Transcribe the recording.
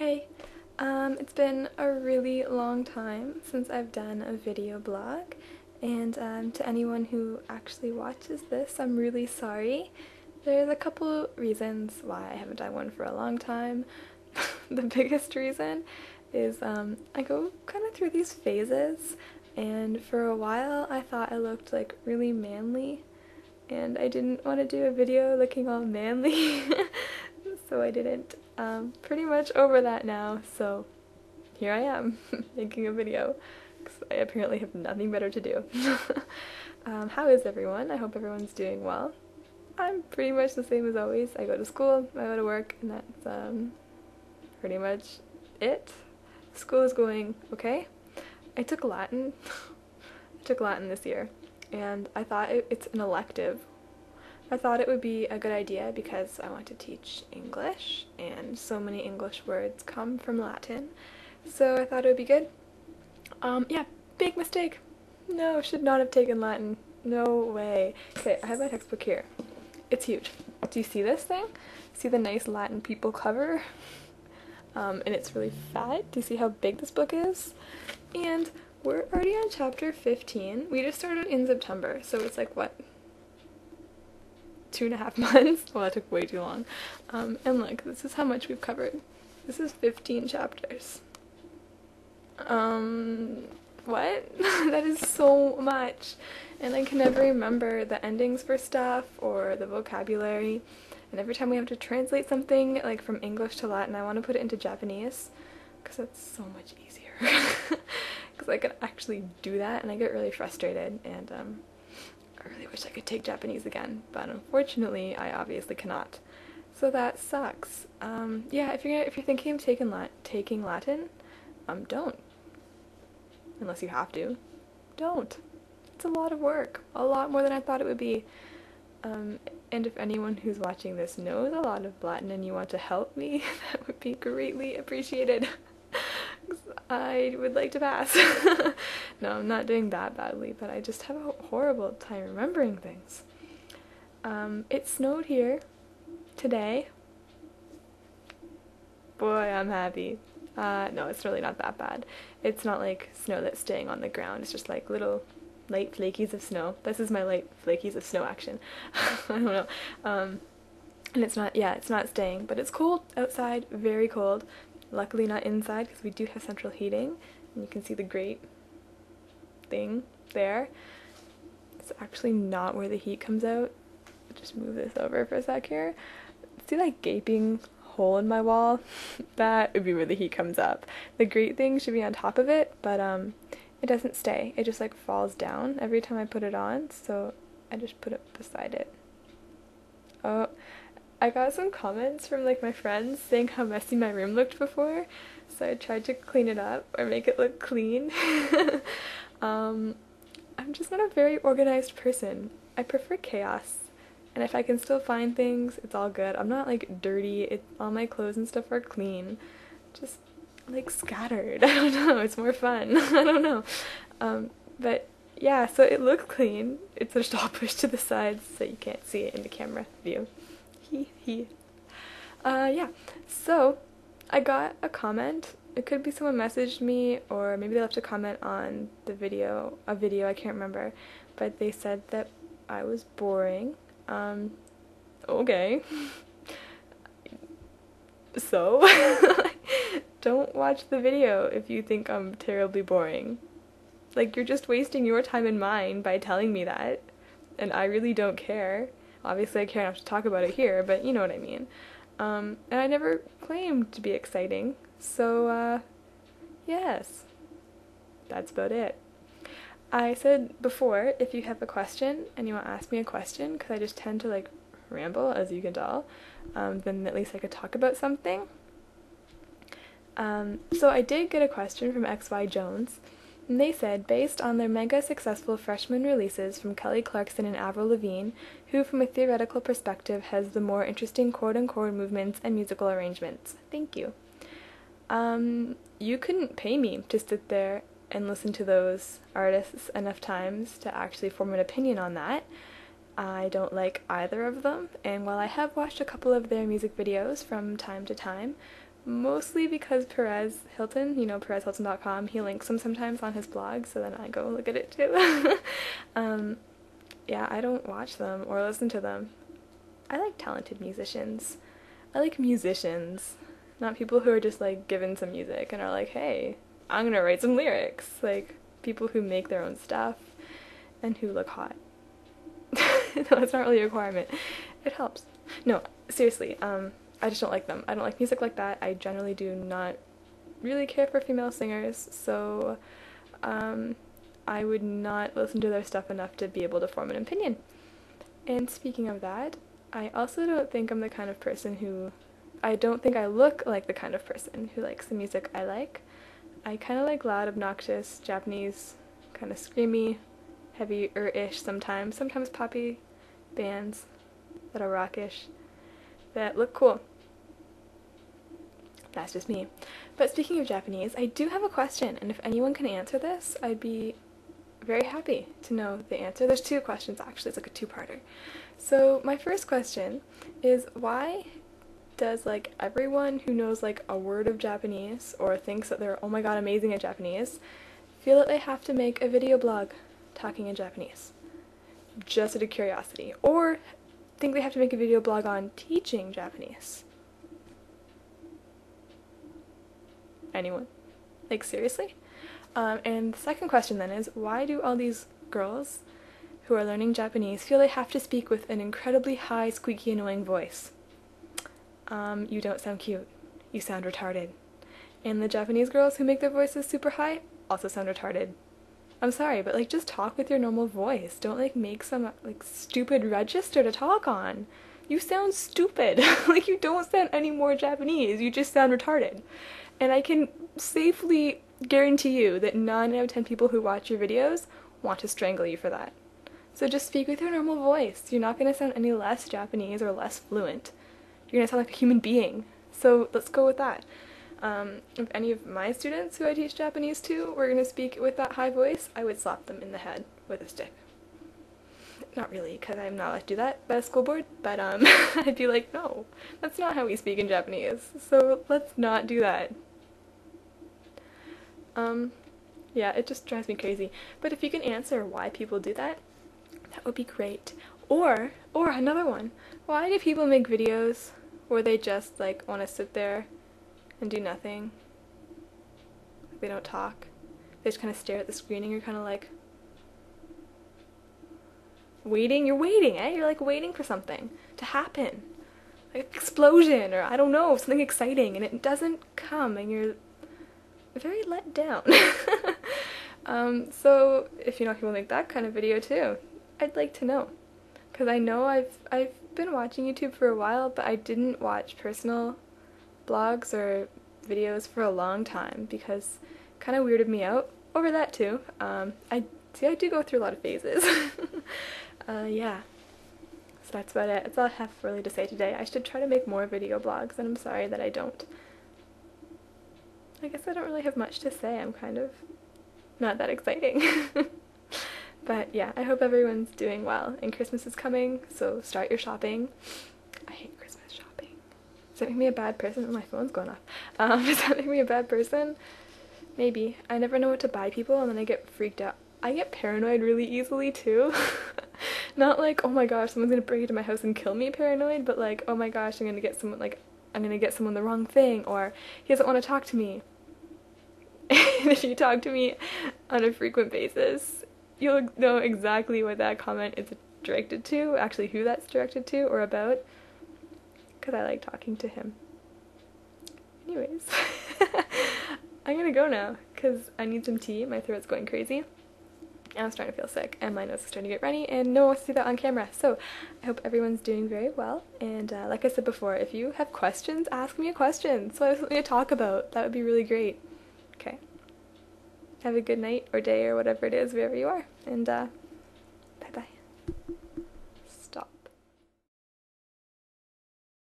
Hey, it's been a really long time since I've done a video blog, and to anyone who actually watches this, I'm really sorry. There's a couple reasons why I haven't done one for a long time. The biggest reason is I go kind of through these phases, and for a while I thought I looked like really manly, and I didn't want to do a video looking all manly, so I didn't. Pretty much over that now, so here I am making a video because I apparently have nothing better to do. How is everyone? I hope everyone's doing well. I'm pretty much the same as always. I go to school, I go to work, and that's pretty much it. School is going okay. I took Latin. I took Latin this year, and I thought it's an elective. I thought it would be a good idea because I want to teach English, and so many English words come from Latin, so I thought it would be good. Yeah, big mistake. No, should not have taken Latin. No way. Okay, I have my textbook here. It's huge. Do you see this thing? See the nice Latin people cover? And it's really fat. Do you see how big this book is? And we're already on chapter 15. We just started in September, so it's like, what? 2.5 months? Well, that took way too long. And look, this is how much we've covered. This is 15 chapters. What? That is so much. And I can never remember the endings for stuff or the vocabulary. And every time we have to translate something, like from English to Latin, I want to put it into Japanese, because that's so much easier. Because I can actually do that, and I get really frustrated, and I really wish I could take Japanese again, but unfortunately I obviously cannot. So that sucks. Yeah, if you're thinking of taking Latin, don't. Unless you have to. Don't. It's a lot of work. A lot more than I thought it would be. And if anyone who's watching this knows a lot of Latin and you want to help me, that would be greatly appreciated. I would like to pass. No, I'm not doing that badly, but I just have a horrible time remembering things. It snowed here today. Boy, I'm happy. No, it's really not that bad. It's not like snow that's staying on the ground. It's just like little light flakies of snow. This is my light flakies of snow action. I don't know. And it's not staying, but it's cold outside, very cold. Luckily not inside, because we do have central heating, and you can see the grate thing there. It's actually not where the heat comes out. I'll just move this over for a sec here. See that gaping hole in my wall? That would be where the heat comes up. The grate thing should be on top of it, but it doesn't stay. It just like falls down every time I put it on, so I just put it beside it. Oh, I got some comments from like my friends saying how messy my room looked before, so I tried to clean it up or make it look clean. I'm just not a very organized person. I prefer chaos, and if I can still find things, it's all good. I'm not like dirty. All my clothes and stuff are clean, just like scattered. I don't know, it's more fun. I don't know. But yeah, so it looks clean. It's just all pushed to the sides so you can't see it in the camera view. Yeah, so I got a comment. It could be someone messaged me, or maybe they left a comment on a video, I can't remember, but they said that I was boring. Okay. So, don't watch the video if you think I'm terribly boring. Like, you're just wasting your time and mine by telling me that, and I really don't care. Obviously I care enough to talk about it here, but you know what I mean. And I never claimed to be exciting, so yes, that's about it. I said before, if you have a question and you want to ask me a question, because I just tend to like ramble, as you can tell, then at least I could talk about something. So I did get a question from XY Jones, and they said, based on their mega successful freshman releases from Kelly Clarkson and Avril Lavigne, who from a theoretical perspective has the more interesting chord-on-chord movements and musical arrangements? Thank you. You couldn't pay me to sit there and listen to those artists enough times to actually form an opinion on that. I don't like either of them, and while I have watched a couple of their music videos from time to time, mostly because Perez Hilton, you know, PerezHilton.com, he links them sometimes on his blog, so then I go look at it too. Yeah, I don't watch them or listen to them. I like talented musicians. I like musicians, not people who are just like given some music and are like, hey, I'm gonna write some lyrics. Like people who make their own stuff and who look hot. No, that's not really a requirement. It helps. No, seriously, I just don't like them. I don't like music like that. I generally do not really care for female singers, so I would not listen to their stuff enough to be able to form an opinion. And speaking of that, I also don't think I'm the kind of person who, I don't think I look like the kind of person who likes the music I like. I kind of like loud, obnoxious, Japanese, kind of screamy, heavier-ish sometimes poppy bands that are rockish, that look cool. That's just me. But speaking of Japanese, I do have a question, and if anyone can answer this, I'd be very happy to know the answer. There's two questions actually, it's like a two-parter. So my first question is, why does like everyone who knows like a word of Japanese or thinks that they're oh my god amazing at Japanese feel that they have to make a video blog talking in Japanese? Just out of curiosity. Or think they have to make a video blog on teaching Japanese? Anyone? Like seriously? And the second question then is, why do all these girls who are learning Japanese feel they have to speak with an incredibly high, squeaky, annoying voice? You don't sound cute. You sound retarded. And the Japanese girls who make their voices super high also sound retarded. I'm sorry, but like just talk with your normal voice. Don't like make some like stupid register to talk on. You sound stupid. Like you don't sound any more Japanese. You just sound retarded. And I can safely guarantee you that 9 out of 10 people who watch your videos want to strangle you for that. So just speak with your normal voice. You're not going to sound any less Japanese or less fluent. You're going to sound like a human being. So let's go with that. If any of my students who I teach Japanese to were going to speak with that high voice, I would slap them in the head with a stick. Not really, because I'm not allowed to do that by the school board, but I'd be like, no, that's not how we speak in Japanese, so let's not do that. Yeah, it just drives me crazy. But if you can answer why people do that, that would be great. Or another one, why do people make videos where they just like want to sit there and do nothing? They don't talk. They just kind of stare at the screen and you're kind of like waiting. You're waiting, eh? You're like waiting for something to happen. Like an explosion or I don't know, something exciting, and it doesn't come and you're very let down. So if you know people make that kind of video too, I'd like to know. Because I know I've been watching YouTube for a while, but I didn't watch personal blogs or videos for a long time because it kind of weirded me out over that too. I do go through a lot of phases. Yeah. So that's about it. That's all I have really to say today. I should try to make more video blogs, and I'm sorry that I don't. I guess I don't really have much to say. I'm kind of not that exciting. But yeah, I hope everyone's doing well, and Christmas is coming, so start your shopping. I hate Christmas shopping. Does that make me a bad person? Oh, my phone's going off. Does that make me a bad person? Maybe. I never know what to buy people, and then I get freaked out. I get paranoid really easily, too. Not like, oh my gosh, someone's gonna break into my house and kill me paranoid, but like, oh my gosh, I'm gonna get someone the wrong thing, or he doesn't want to talk to me. And if you talk to me on a frequent basis, you'll know exactly what that comment is directed to, actually who that's directed to or about, because I like talking to him. Anyways, I'm gonna go now, because I need some tea, my throat's going crazy, and I'm starting to feel sick, and my nose is starting to get runny, and no one wants to see that on camera, so I hope everyone's doing very well, and like I said before, if you have questions, ask me a question, so I have something to talk about. That would be really great. Okay. Have a good night, or day, or whatever it is, wherever you are, and